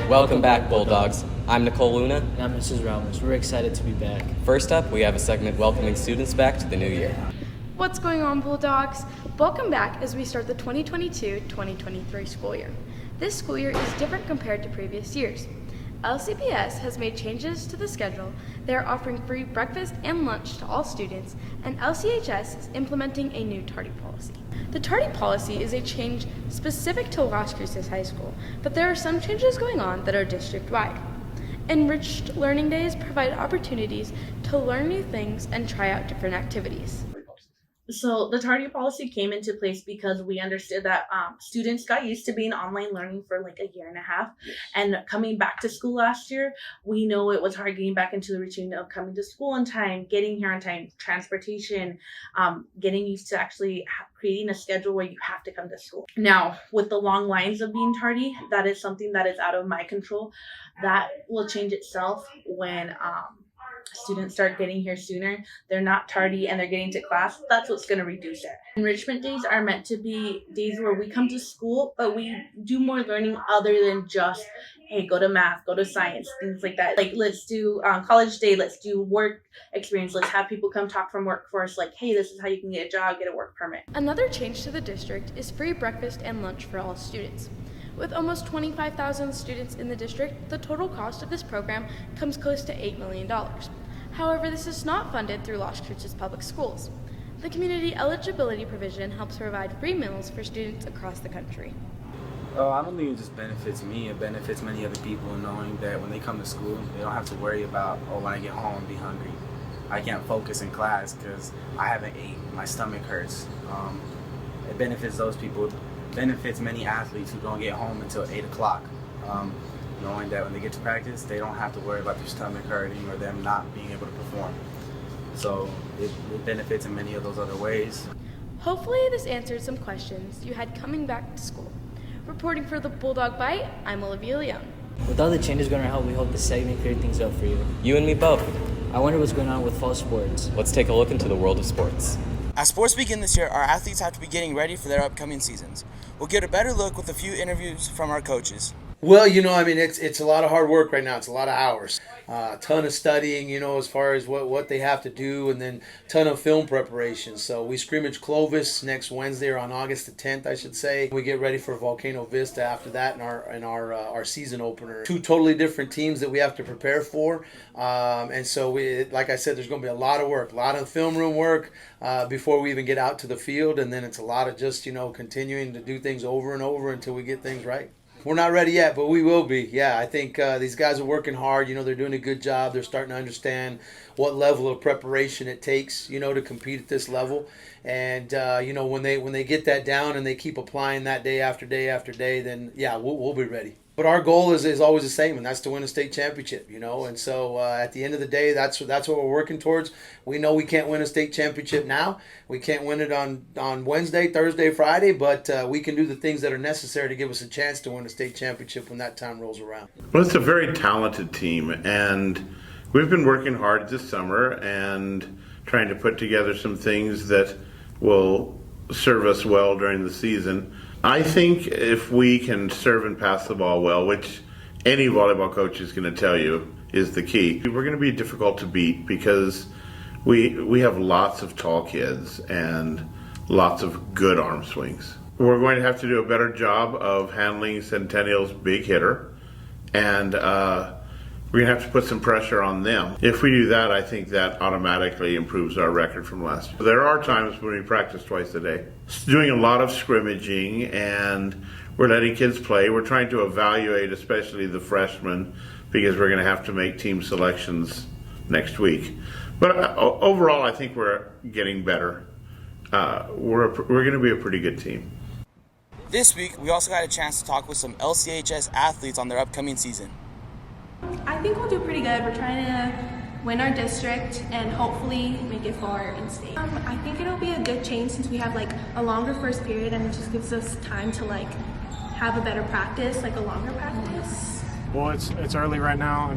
Welcome back, Bulldogs. I'm Nicole Luna. And I'm Mrs. Ramos. We're excited to be back. First up, we have a segment welcoming students back to the new year. What's going on, Bulldogs? Welcome back as we start the 2022-2023 school year. This school year is different compared to previous years. LCPS has made changes to the schedule. They are offering free breakfast and lunch to all students, and LCHS is implementing a new tardy policy. The tardy policy is a change specific to Las Cruces High School, but there are some changes going on that are district-wide. Enriched learning days provide opportunities to learn new things and try out different activities. So the tardy policy came into place because we understood that students got used to being online learning for like a year and a half, and coming back to school last year, we know it was hard getting back into the routine of coming to school on time, getting here on time, transportation, getting used to actually creating a schedule where you have to come to school. Now, with the long lines of being tardy, that is something that is out of my control. That will change itself when students start getting here sooner. They're not tardy and they're getting to class. That's what's going to reduce it. Enrichment days are meant to be days where we come to school, but we do more learning other than just, hey, go to math, go to science, things like that. Like, let's do college day, let's do work experience, let's have people come talk from workforce, like, hey, this is how you can get a job, get a work permit. Another change to the district is free breakfast and lunch for all students. With almost 25,000 students in the district, the total cost of this program comes close to $8 million. However, this is not funded through Las Cruces Public Schools. The community eligibility provision helps provide free meals for students across the country. Oh, I don't think it just benefits me. It benefits many other people knowing that when they come to school, they don't have to worry about, oh, when I get home, I'll be hungry. I can't focus in class because I haven't ate. My stomach hurts. It benefits those people. Benefits many athletes who don't get home until 8 o'clock, knowing that when they get to practice, they don't have to worry about their stomach hurting or them not being able to perform. So it benefits in many of those other ways. Hopefully this answered some questions you had coming back to school. Reporting for the Bulldawg Bite, I'm Olivia Leone. With all the changes going to help, we hope this segment cleared things up for you. You and me both. I wonder what's going on with fall sports. Let's take a look into the world of sports. As sports begin this year, our athletes have to be getting ready for their upcoming seasons. We'll get a better look with a few interviews from our coaches. Well, it's a lot of hard work right now. It's a lot of hours, a ton of studying, as far as what they have to do, and then a ton of film preparation. So we scrimmage Clovis next Wednesday, or on August the 10th, I should say. We get ready for Volcano Vista after that, and our season opener. Two totally different teams that we have to prepare for, and so like I said, there's going to be a lot of work, a lot of film room work before we even get out to the field, and then it's a lot of just continuing to do things over and over until we get things right. We're not ready yet, but we will be. Yeah, I think these guys are working hard. They're doing a good job. They're starting to understand what level of preparation it takes, to compete at this level. And, when they get that down and they keep applying that day after day after day, then, yeah, we'll be ready. But our goal is always the same, and that's to win a state championship, And so at the end of the day, that's what we're working towards. We know we can't win a state championship now. We can't win it on Wednesday, Thursday, Friday, but we can do the things that are necessary to give us a chance to win a state championship when that time rolls around. Well, it's a very talented team, and we've been working hard this summer and trying to put together some things that will serve us well during the season. I think if we can serve and pass the ball well, which any volleyball coach is going to tell you is the key, we're going to be difficult to beat because we have lots of tall kids and lots of good arm swings. We're going to have to do a better job of handling Centennial's big hitter, and we're going to have to put some pressure on them. If we do that, I think that automatically improves our record from last year. There are times when we practice twice a day. Doing a lot of scrimmaging, and we're letting kids play. We're trying to evaluate, especially the freshmen, because we're going to have to make team selections next week. But overall, I think we're getting better. We're going to be a pretty good team. This week, we also got a chance to talk with some LCHS athletes on their upcoming season. I think we'll do pretty good. We're trying to win our district and hopefully make it far in state. I think it'll be a good change since we have a longer first period, and it just gives us time to have a better practice, a longer practice. Well, it's early right now.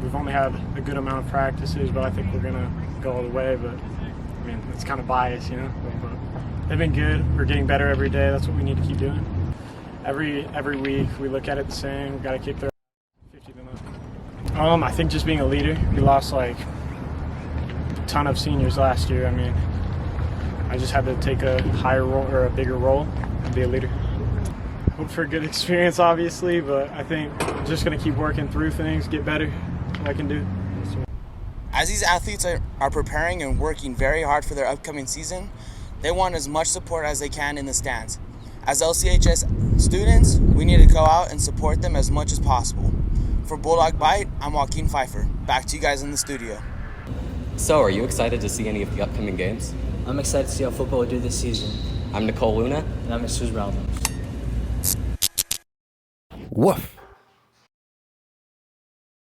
We've only had a good amount of practices, but I think we're gonna go all the way. But it's kind of biased, But they've been good. We're getting better every day. That's what we need to keep doing. Every week we look at it the same. We've got to kick their I think just being a leader. We lost like a ton of seniors last year. I mean, I just had to take a higher role or a bigger role and be a leader. Hope for a good experience, obviously, but I think I'm just going to keep working through things, get better, what I can do. As these athletes are preparing and working very hard for their upcoming season, they want as much support as they can in the stands. As LCHS students, we need to go out and support them as much as possible. For Bulldawg Bite, I'm Joaquin Pfeiffer. Back to you guys in the studio. So, are you excited to see any of the upcoming games? I'm excited to see how football will do this season. I'm Nicole Luna. And I'm Jesus Ramos. Woof.